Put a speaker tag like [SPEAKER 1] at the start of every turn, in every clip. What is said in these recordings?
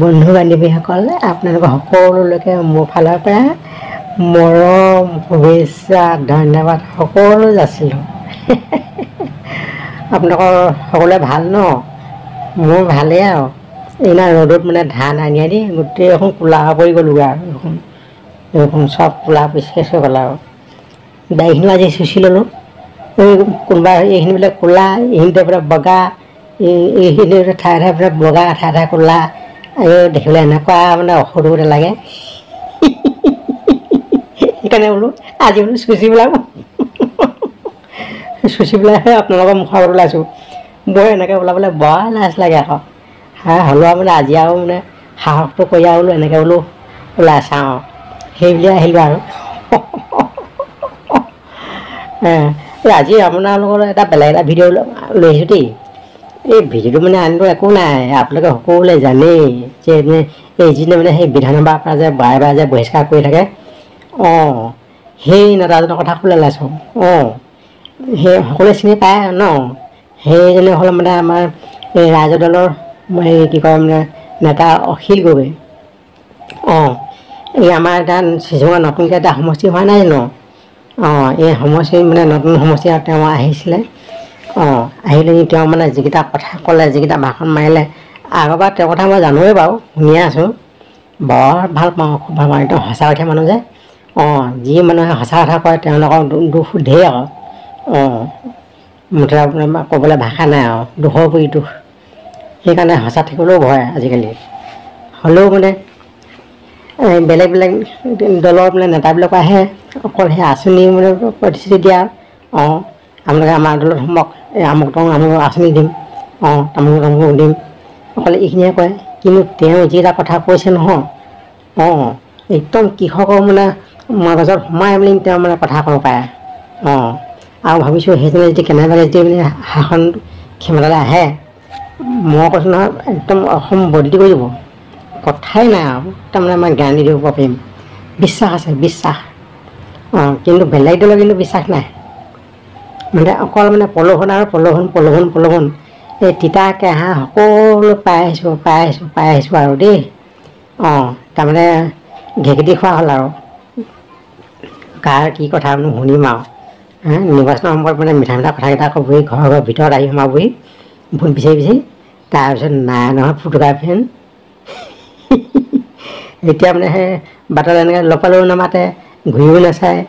[SPEAKER 1] বন্ধু বান্ধৱীসকল আপোনালোক সকলোলৈকে মোৰ ফালৰ পৰা মৰম শুভেচ্ছা ধন্যবাদ সকলো যাচিলোঁ। আপোনালোকৰ সকলোৱে ভাল ন? মোৰ ভালেই আৰু এইনা ৰ'দত মানে ধান আনি আনি গোটেই এখন কোলা পৰি গ'লোগৈ আৰু এইখন চব কোলা শেষ হৈ গ'ল আৰু দাইখিনিও আজি চুচি ল'লোঁ। এই কোনোবা এইখিনি বোলে কোলা, এইখিনিতে বোলে বগা, এইখিনি ঠাই ঠাই বোলে বগা, ঠাই ঠাই কোলা। দেখিবলৈ এনেকুৱা মানে ঔষধো লাগে। সেইকাৰণে বোলো আজি বোলো চুচি পেলাম। চুচি পেলাইহে আপোনালোকৰ মুখৰ আগত ওলাইছোঁ। বৰ এনেকৈ ওলাবলৈ বৰ লাজ লাগে আকৌ। হ'লেও মানে আজি আৰু মানে সাহসটো কৰি আৰু বোলো এনেকৈ বোলো ওলাই চাওঁ সেই বুলি আহিলোঁ আৰু। আজি আপোনালোকৰ এটা বেলেগ এটা ভিডিঅ' লৈ আহিছোঁ দেই। এই ভিডিঅ'টো মানে আনিলোঁ একো নাই, আপোনালোকে সকলোৱে জানেই যে এই যিজনে মানে সেই বিধানসভাৰ পৰা যে বাৰে বাৰে যে বহিষ্কাৰ কৰি থাকে, সেই নেতাজনৰ কথা ক'বলৈ ওলাইছোঁ। সেই সকলোৱে চিনি পায় ন? সেইজনে হ'ল মানে আমাৰ এই ৰাইজৰ দলৰ কি কয় মানে নেতা অখিল গগৈ। এই আমাৰ এটা চিচুঙা নতুনকৈ এটা সমষ্টি হোৱা নাই জানো? এই সমষ্টি মানে নতুন সমষ্টি আৰু তেওঁ আহিছিলে। আহিলে তেওঁ মানে যিকেইটা কথা ক'লে, যিকেইটা ভাষণ মাৰিলে, আগৰবাৰ তেওঁৰ কথা মই জানোৱেই বাৰু, শুনিয়ে আছোঁ। বৰ ভাল পাওঁ, খুব ভাল পাওঁ। একদম সঁচা কথা মানুহ যে। যি মানুহে সঁচা কথা কয় তেওঁলোকৰ দুখ ঢেৰ আকৌ। মুঠতে আপোনাৰ ক'বলৈ ভাষা নাই আৰু, দুখৰ উপৰি দুখ। সেইকাৰণে সঁচা থাকিবলৈও ভয় আজিকালি। হ'লেও মানে বেলেগ বেলেগ দলৰ মানে নেতাবিলাকো আহে, অকল সেই আঁচনি মানে প্ৰতিশ্ৰুতি দিয়া। আপোনালোকে আমাৰ দলত সোমাওক, আমুক আঁচনি দিম, তামুক দিম, অকল এইখিনিয়ে কয়। কিন্তু তেওঁ যিটা কথা কৈছে নহয়, একদম কৃষকৰ মানে মাজত সোমাই মেলি তেওঁ মানে কথা ক'ব পাৰে। আৰু ভাবিছোঁ সেইজনে যদি কেনেবাকৈ যদি মানে শাসন ক্ষমতালৈ আহে, মই কৈছোঁ নহয় একদম অসম বদলি কৰি দিব। কথাই নাই আৰু তাৰমানে আমাৰ জ্ঞান দি দিব পাৰিম। বিশ্বাস আছে, বিশ্বাস। কিন্তু বেলেগ দলৰ কিন্তু বিশ্বাস নাই। মানে অকল মানে প্ৰলোভন আৰু প্ৰলোভন। এই তিতা কেঁহা সকলো পাই আহিছোঁ আৰু দেই। তাৰমানে ঘেকেটি খোৱা হ'ল আৰু কাৰ কি কথা শুনিম আৰু। নিৰ্বাচনৰ সময়ত মানে মিঠা কথাকেইটা ক'বহি, ঘৰৰ ভিতৰত আহি সোমাবহি ভোট বিচাৰি। তাৰপিছত নাই নহয় ফুটুকাৰ ফেন। এতিয়া মানে সেই বাটত এনেকৈ লপালেও নামাতে, ঘূৰিও নাচায়।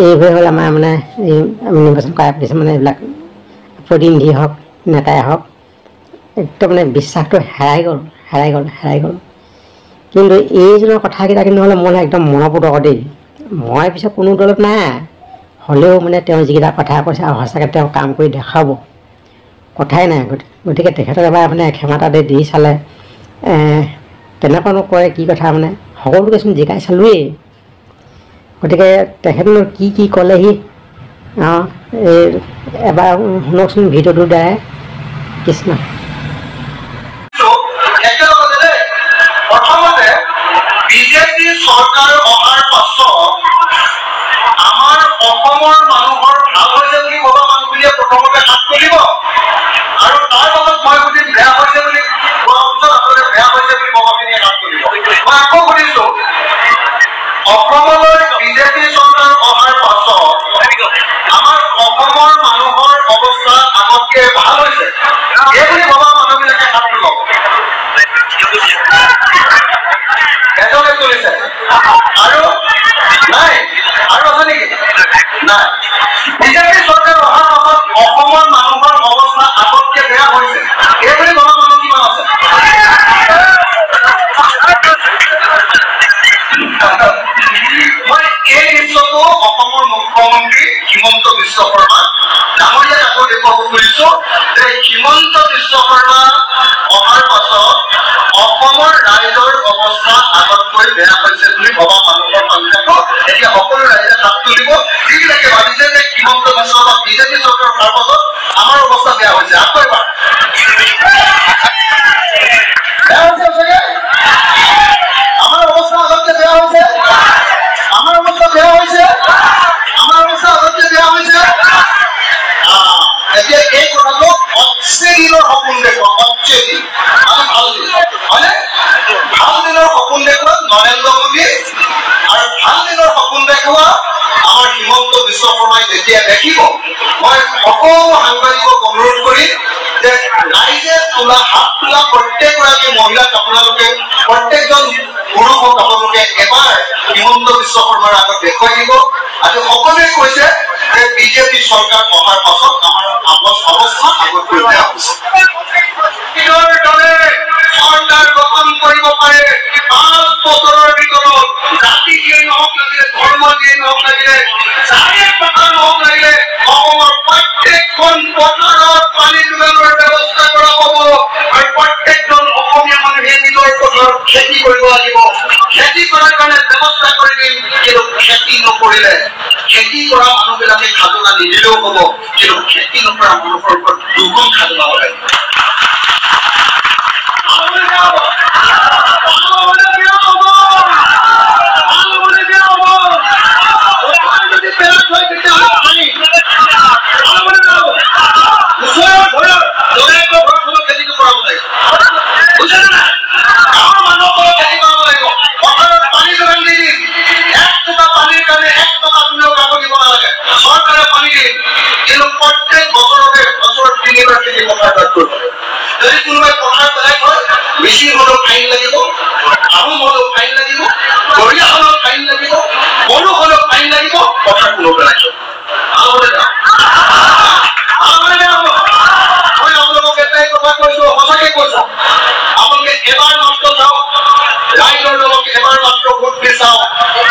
[SPEAKER 1] এইবোৰে হ'ল আমাৰ মানে এই নিৰ্বাচন কৰা কিছুমানে এইবিলাক প্ৰতিনিধি হওক, নেতাই হওক, একদম মানে বিশ্বাসটো হেৰাই গ'ল। কিন্তু এইজনৰ কথাকেইটা কিন্তু হ'লে মই একদম মনপুত দেই। মই পিছত কোনো দলত নাই, হ'লেও মানে তেওঁ যিকেইটা কথা কৈছে আৰু সঁচাকৈ তেওঁ কাম কৰি দেখাব, কথাই নাই। গতিকে তেখেতক এবাৰ মানে ক্ষমতা দি চালে তেনেকুৱানো কয় কি কথা মানে, সকলোকেচোন জিকাই চালোৱেই। গতিকে তেখেতনো কি ক'লেহি এবাৰ শুনকচোন ভিডিঅ'টোৰ দ্বাৰাই। কৃষ্ণ।
[SPEAKER 2] প্ৰথমতে বিজেপি চৰকাৰ অহাৰ পাছত আমাৰ অসমৰ মানুহৰ ভাল হৈছে বুলি ভবা মানুহখিনিয়ে প্ৰথমতে হাত তুলিব, আৰু তাৰ পাছত মই সুধিম বেয়া হৈছে বুলি কোৱাৰ পিছত আপোনালোকে বেয়া হৈছে বুলি ভবাখিনিয়ে হাত তুলিব। মই আকৌ সুধিছো, অসমলৈ বিজেপি চৰকাৰ অহাৰ পাছত আমাৰ অসমৰ মানুহৰ অৱস্থা আগতকে ভাল হৈছে এই বুলি ভবা মানুহবিলাকে হাত তুলক। এজনে তুলিছে আৰু নাই, আৰু আছে নেকি? নাই। বিজেপি চৰকাৰ অহাৰ পাছত অসমৰ মানুহৰ অৱস্থা আগতকে বেয়া হৈছে এই বুলি ভবা মানুহ কিমান আছে? মই এই দৃশ্যটো অসমৰ মুখ্যমন্ত্ৰী হিমন্ত বিশ্ব শৰ্মা ডাঙৰীয়াক আকৌ দেখুৱাব খুজিছো যে হিমন্ত বিশ্ব শৰ্মা অহাৰ পাছত অসমৰ ৰাইজৰ অৱস্থা আগতকৈ বেয়া হৈছে বুলি ভবা মানুহৰ সংখ্যাটো এতিয়া সকলো ৰাইজে হাত তুলিব। যিবিলাকে ভাবিছে যে হিমন্ত বিশ্ব বা বিজেপি চৰকাৰ অহাৰ পাছত আমাৰ অৱস্থা বেয়া হৈছে, আকৌ এবাৰ বেয়া হৈছে চাগে? আমাৰ অৱস্থা আগতকে বেয়া হৈছে, আমাৰ অৱস্থা বেয়া হৈছে, আমাৰ অৱস্থা আগতকে বেয়া হৈছে। এতিয়া এই কথাটো অক্সিজেন থকা প্ৰত্যেকগৰাকী মহিলাক আপোনালোকে প্ৰত্যেকজন পুৰুষক আপোনালোকে এবাৰ হিমন্ত বিশ্ব শৰ্মাৰ আগত দেখুৱাই দিব। আজি সকলোৱে কৈছে যে বিজেপি চৰকাৰ অহাৰ পাছত আমাৰ অৱস্থা আগতকৈ বেয়া হৈছে। চৰকাৰ গঠন কৰিব পাৰে 5 বছৰৰ ভিতৰত, জাতি যিয়ে নহওক লাগিলে, ধৰ্ম যিয়ে নহওক লাগিলে, যাৰে কথা নহওক লাগিলে, অসমৰ প্ৰত্যেকখন পথাৰত পানী যোগানৰ ব্যৱস্থা কৰা হ'ব আৰু প্ৰত্যেকজন অসমীয়া মানুহে নিজৰ পথাৰত খেতি কৰিব লাগিব। খেতি কৰাৰ কাৰণে ব্যৱস্থা কৰি দিম, কিন্তু খেতি নকৰিলে খেতি কৰা মানুহবিলাকে খাজনা নিদিলেও হ'ব, কিন্তু খেতি নকৰা মানুহৰ ওপৰত দুগুণ খাজনা লগাই যদি কোনোবাই পথাৰ পেলাই থয়, মিচিং হলেও ফাইন লাগিব, আহোম হলেও ফাইন লাগিব, গৰীয়া হলেও ফাইন লাগিব, বড়ো হলেও ফাইন লাগিব, পথাৰ কোনো পেলাই থয়। মই আপোনালোকক এটাই কথা কৈছো, সঁচাকে কৈছো, আপোনালোকে এবাৰ মাত্ৰ চাওক, ৰাইজৰ দলক এবাৰ মাত্ৰ ভোট দি চাওক।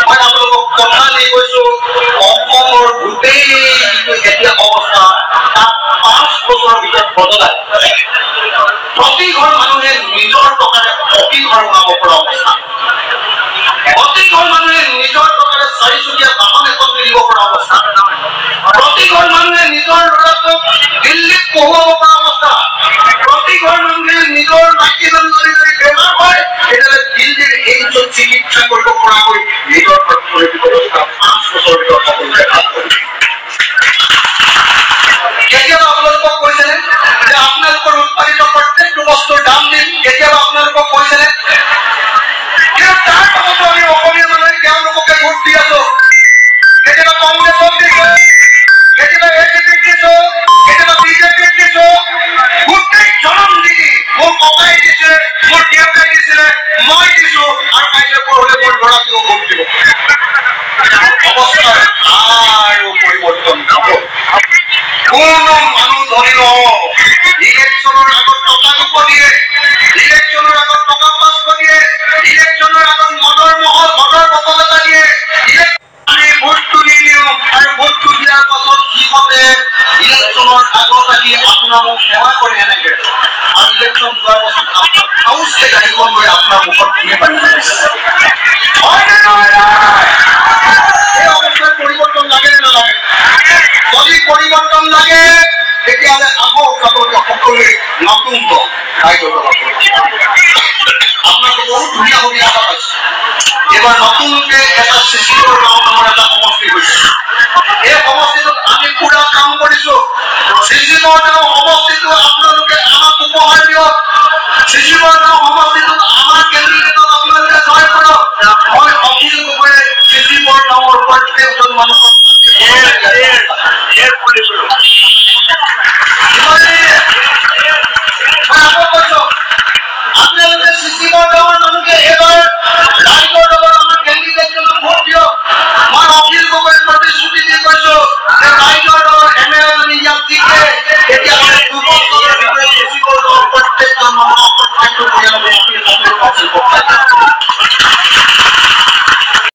[SPEAKER 2] মই আপোনালোকক কথা দি কৈছো, অসমৰ গোটেই যিটো এতিয়া অৱস্থা তাত 5 বছৰৰ ভিতৰত বদলায়। প্ৰতি ঘৰ মানুহে নিজৰ টকাৰে পকী ঘৰ বনাব পৰা অৱস্থা, প্ৰতি ঘৰ মানুহে নিজৰ টকাৰে 4-চকীয়া বাহন এখন কিনিব পৰা অৱস্থা, প্ৰতি ঘৰ মানুহে নিজৰ ল'ৰাটোক দিল্লীত পঢ়ুৱাব পৰা অৱস্থা, প্ৰতি ঘৰ মানুহে নিজৰ মাইকীজন যদি বেমাৰ হয় তেতিয়াহ'লে দিল্লীৰ এইমছত চিকিৎসা কৰিব পৰাকৈ নিজৰ অৰ্থনৈতিক ব্যৱস্থা 5 বছৰৰ ভিতৰত সকলোৱে ভাল কৰিছে। কেতিয়াবা আপোনালোকক কৈছেনে যে আপোনালোকৰ উৎপাদিত প্ৰত্যেকটো বস্তুৰ দাম দিম? কেতিয়াবা আপোনালোকক কৈছেনে? কিন্তু তাৰ পাছতো আমি অসমীয়া মানুহে তেওঁলোককে ভোট দি আছো। কেতিয়াবা কংগ্ৰেছক দিছো, কেতিয়াবা এজিপিক দিছো, কেতিয়াবা বিজেপিক দিছো, গোটেই জনম দি মোৰ ককাই দিছে, মোৰ দেউতাই দিছিলে, মই দিছো, আৰু কাইলৈ পৰহিলে মোৰ ল'ৰাটোও ভোট দিব। অৱস্থাৰ আৰু পৰিৱৰ্তন নহ'ব। কোনো মানুহ ধৰি নহওক, ইলেকশ্যনৰ আগত টকা দুখ দিয়ে, ইলেকশ্যনৰ আগত টকা 500 দিয়ে, ইলেকশ্যনৰ আগত মদৰ বটল এটা দিয়ে, আমি ভোটটো দি দিওঁ আৰু ভোটটো দিয়াৰ পাছত সিহঁতে ইলেকশ্যনৰ আগত আহি আপোনাৰ মোক সেৱা কৰে এনেকে, আৰু ইলেকশ্যন যোৱাৰ পাছত আপোনাৰ হাউচকে গাড়ীখন গৈ আপোনাৰ মুখত খুলি পাৰি এই অৱস্থাৰ পৰিৱৰ্তন লাগে নে নালাগে? যদি পৰিৱৰ্তন লাগে তেতিয়াহ'লে আহক আপোনালোকে সকলোৱে নতুন দল ৰাইজৰ দলত। আপোনালোকে বহুত ধুনীয়া সুবিধা এটা পাইছে। এইবাৰ নতুনকে এটা চিচিবৰ গাঁও নামৰ এটা সমষ্টি হৈছে। এই সমষ্টিটোত আমি পুৰা কাম কৰিছো। চিচিবৰ গাঁও সমষ্টিটো আপোনালোকে আমাক উপহাৰ দিয়ক। চিচিবৰ গাঁও সমষ্টিটোত আমাৰ কেণ্ডিডেটক আপোনালোকে জয় কৰক। মই অখিল গগৈয়ে চিচিবৰ গাঁৱৰ প্ৰত্যেকজন মানুহক আপোনালোকে চিচিবৰ গাঁৱৰ মানুহকে এইবাৰ ৰাইজৰ দলৰ আমাৰ কেণ্ডিডেটজনক ভোট দিয়ক। মই অখিল গগৈৰ প্ৰতিশ্ৰুতি দি কৈছো যে ৰাইজৰ দলৰ MLA যদি ইয়াত জিকে তেতিয়াহ'লে 2 বছৰৰ ভিতৰত চিচিবৰ গাঁৱৰ প্ৰত্যেকজন মানুহক প্ৰত্যেকটো পৰিয়ালক